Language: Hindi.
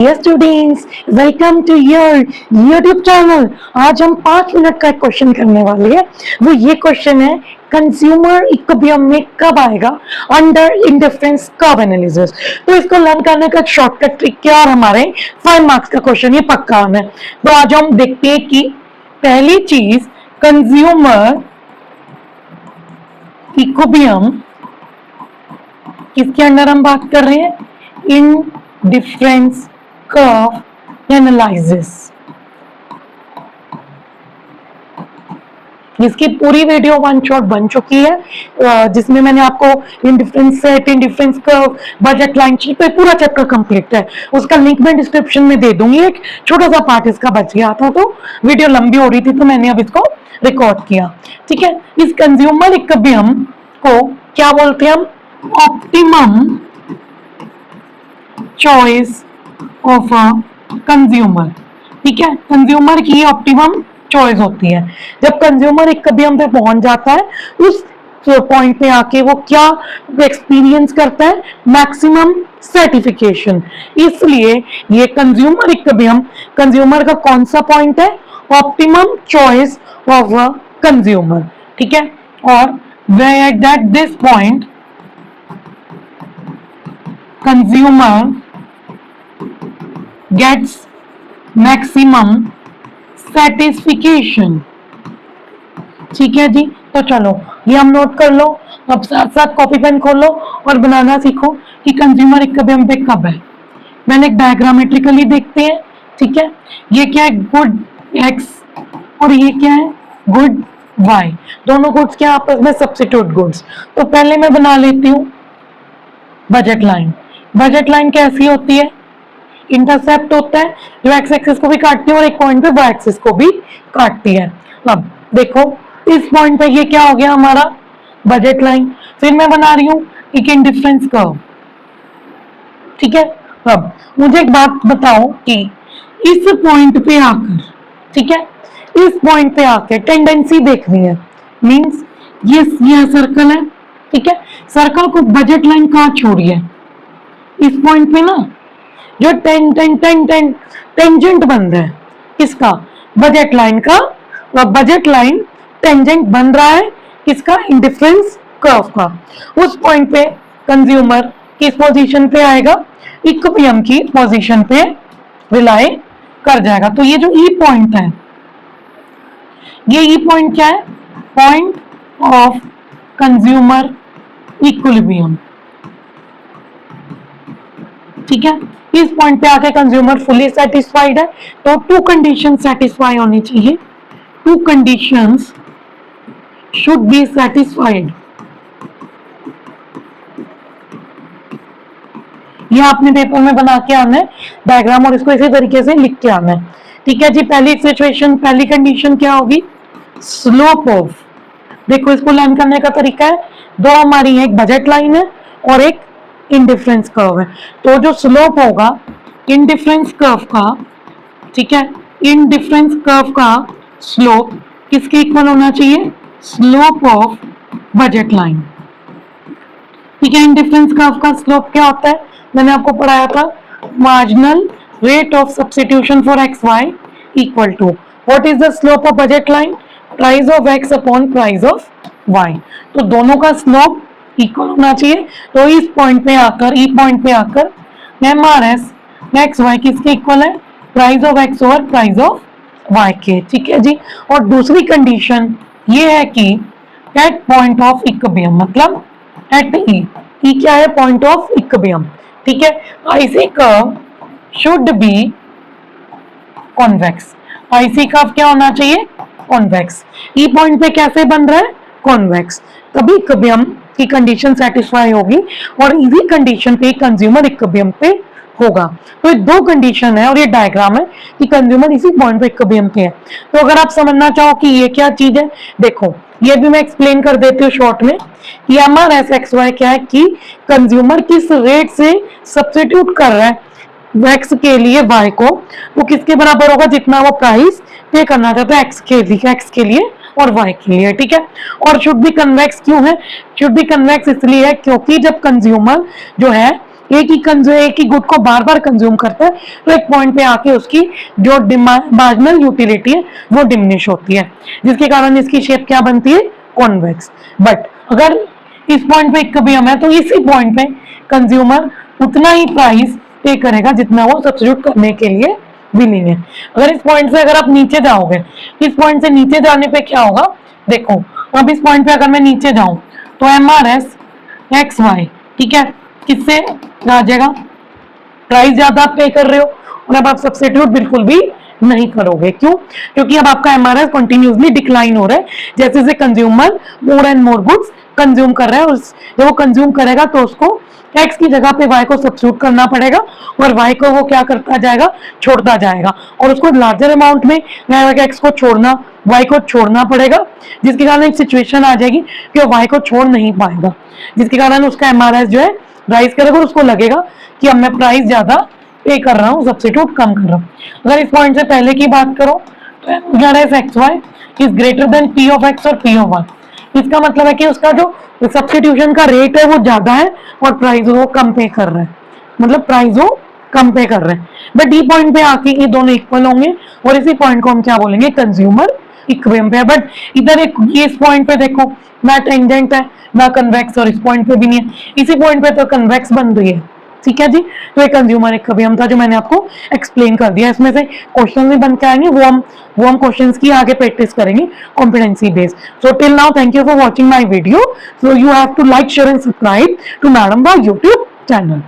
Yes students, welcome to your YouTube channel. आज हम 5 मिनट का एक क्वेश्चन करने वाले हैं। वो ये क्वेश्चन है, कंज्यूमर इक्विलिब्रियम में कब आएगा अंडर इंडिफरेंस कर्व एनालिसिस। तो इसको लर्न करने का एक शॉर्टकट ट्रिक क्या, और हमारे 5 मार्क्स का क्वेश्चन ये पक्का आना है। तो आज हम देखते हैं कि पहली चीज, कंज्यूमर इक्विलिब्रियम किसके अंडर हम बात कर रहे हैं, इन डिफरेंस कर्व एनालिसिस। इसकी पूरी वीडियो वन शॉट बन चुकी है, जिसमें मैंने आपको indifference set, indifference curve, budget line sheet पे पूरा चैप्टर कंप्लीट है। उसका लिंक मैं डिस्क्रिप्शन में दे दूंगी। एक छोटा सा पार्ट इसका बच गया था, तो वीडियो लंबी हो रही थी तो मैंने अब इसको रिकॉर्ड किया। ठीक है, इस कंज्यूमर इक्विलिब्रियम को क्या बोलते हैं हम, optimum choice of a consumer. ठीक है, कंज्यूमर की ऑप्टिमम चॉइस होती है। जब कंज्यूमर इक्विलिब्रियम पे पहुंच जाता है, उस पॉइंट पे आके वो क्या एक्सपीरियंस करता है, मैक्सिमम सर्टिफिकेशन। इसलिए ये कंज्यूमर इक्विलिब्रियम कंज्यूमर का कौन सा पॉइंट है, optimum choice of a consumer. ठीक है, और where at this point consumer gets maximum satisfaction। ठीक है जी, तो चलो ये हम नोट कर लो। अब साथ साथ कॉपी पेन खोलो और बनाना सीखो कि कंज्यूमर इक्विलिब्रियम पे कब है। मैंने एक डायग्रामेट्रिकली देखते हैं। ठीक है, ये क्या है, गुड एक्स, और ये क्या है, गुड वाई। दोनों गुड्स क्या आपस में सब्स्टिट्यूट गुड्स। तो पहले मैं बना लेती हूँ बजट लाइन। बजट लाइन कैसी होती है, इंटरसेप्ट होता है जो एक्स एक्सिस को भी काटती है और एक पॉइंट पे वाई एक्सिस को भी काटती है। अब देखो इस पॉइंट पे ये क्या हो गया हमारा, बजट लाइन। फिर मैं बना रही हूँ एक इंडिफरेंस कर्व। ठीक है, अब मुझे एक बात बताओ कि इस पॉइंट पे आकर, ठीक है, इस पॉइंट पे आकर टेंडेंसी देखनी है। मींस ये सर्कल है। ठीक है, सर्कल को बजट लाइन कहाँ छोड़ी है, इस पॉइंट पे ना, जो टेंजेंट बन रहा है किसका, बजट लाइन का। बजट लाइन टेंजेंट बन रहा है किसका, इंडिफरेंस कर्व का। उस पॉइंट पे कंज्यूमर किस पोजीशन पे आएगा, इक्विलिब्रियम की पोजीशन पे रिलाई कर जाएगा। तो ये जो ई पॉइंट है, ये ई पॉइंट क्या है, पॉइंट ऑफ कंज्यूमर इक्विलिब्रियम। ठीक है, इस पॉइंट पे आके कंज्यूमर फुली सेटिस्फाइड है। तो टू कंडीशन सेटिस्फाई होनी चाहिए, to conditions should be satisfied. ये आपने पेपर में बना के आना है डायग्राम, और इसको इसी तरीके से लिख के आना है। ठीक है जी, पहली सिचुएशन, पहली कंडीशन क्या होगी, स्लोप ऑफ। देखो इसको लर्न करने का तरीका है, दो हमारी एक बजट लाइन है और एक इंडिफरेंस कर्व है। तो जो स्लोप होगा इंडिफरेंस कर्व का, ठीक है, इंडिफरेंस कर्व का स्लोप किसके इक्वल होना चाहिए, स्लोप ऑफ बजट लाइन। ठीक है, इंडिफरेंस कर्व का स्लोप क्या होता है, मैंने आपको पढ़ाया था, marginal rate of substitution for X Y equal to what is the slope of budget line, price of X upon price of Y. तो दोनों का स्लोप इक्वल होना चाहिए। तो इस पॉइंट पे आकर, ई पॉइंट पे आकर M R S X Y किसके इक्वल है, price of X over price of Y के। ठीक है जी, और दूसरी कंडीशन ये है कि एट पॉइंट ऑफ इक्विलिब्रियम, मतलब एट ई क्या है, पॉइंट ऑफ इक्विलिब्रियम। ठीक है, IC curve should be convex. IC curve क्या होना चाहिए, कॉन्वेक्स। ई पॉइंट पे कैसे बन रहा है, कॉन्वेक्स। तभी इक्विलिब्रियम की कंडीशन सेटिस्फाई होगी, और इसी कंडीशन पे कंज्यूमर इक्विलिब्रियम पे होगा। तो ये दो कंडीशन है, और ये डायग्राम है कि कंज्यूमर इसी पॉइंट पे इक्विलिब्रियम पे है। तो अगर आप समझना चाहो कि ये क्या चीज है, देखो ये भी मैं एक्सप्लेन कर देती हूँ शॉर्ट में कि एमआरएस एक्स वाई क्या है, कि कंज्यूमर किस रेट से सब्स्टिट्यूट कर रहा है एक्स के लिए वाई को, वो किसके बराबर होगा, जितना वो प्राइस पे करना चाहता है एक्स के लिए और वाई के लिए। ठीक है, और शुड बी कन्वेक्स क्यों है, शुड बी कन्वेक्स इसलिए है क्योंकि जब कंज्यूमर जो है एक ही गुड को बार बार कंज्यूम करता है, तो एक पॉइंट पे आके उसकी जो मार्जिनल यूटिलिटी है वो डिमिनिश होती है, जिसके कारण इसकी शेप क्या बनती है, कॉन्वेक्स। बट अगर इस पॉइंट पे इक्विलिब्रियम है तो इसी पॉइंट पे कंज्यूमर उतना ही प्राइस पे करेगा जितना वो सब्स्टिट्यूट करने के लिए विलिंग है। अगर इस पॉइंट से अगर आप नीचे जाओगे, इस पॉइंट से नीचे जाने पे क्या होगा, देखो अब इस पॉइंट पे अगर मैं नीचे जाऊं तो MRS XY, ठीक है, किससे आ जाएगा, प्राइस ज्यादा आप पे कर रहे हो और अब आप सब्स्टिट्यूट बिल्कुल भी नहीं करोगे। क्यों? क्योंकि अब आपका MRS कंटिन्यूसली डिक्लाइन हो रहा है जैसे जैसे consumer more and more goods consume कर रहा है। जब वो कंज्यूम करेगा तो उसको X की जगह पे Y को सब्स्टिट्यूट करना पड़ेगा और Y को वो क्या करता जाएगा, छोड़ता जाएगा, और उसको लार्जर अमाउंट में X को छोड़ना, Y को छोड़ना पड़ेगा, जिसके कारण एक सिचुएशन आ जाएगी कि वो Y को छोड़ नहीं पाएगा, जिसके कारण उसका MRS जो है राइज करेगा और उसको लगेगा कि अब मैं प्राइस ज्यादा पे कर रहा हूँ, सब्स्टिट्यूट कम कर रहा हूँ। अगर इस पॉइंट से पहले की बात करो तो MRS XY is greater than P of X और P of Y। इसका मतलब है कि उसका जो सब्स्टिट्यूशन का रेट है वो ज्यादा है और प्राइस वो कम पे कर रहा है, मतलब प्राइस वो कम पे कर रहे हैं। बट ई पॉइंट पे आके ये दोनों इक्वल होंगे और इसी पॉइंट को हम क्या बोलेंगे, कंज्यूमर इक्विलिब्रियम पे। बट इधर एक इस पॉइंट पे देखो ना टेंजेंट है ना कन्वेक्स, और इस पॉइंट पे भी नहीं है, इसी पॉइंट पे तो कन्वेक्स बन रही है, ठीक है जी। तो एक कंज्यूमर इक्विलिब्रियम था जो मैंने आपको एक्सप्लेन कर दिया। इसमें से क्वेश्चन भी बन के आएंगे, वो हम क्वेश्चंस की आगे प्रैक्टिस करेंगे competency based. So till now thank you for watching my video. So you have to like, share and subscribe to madam the YouTube channel.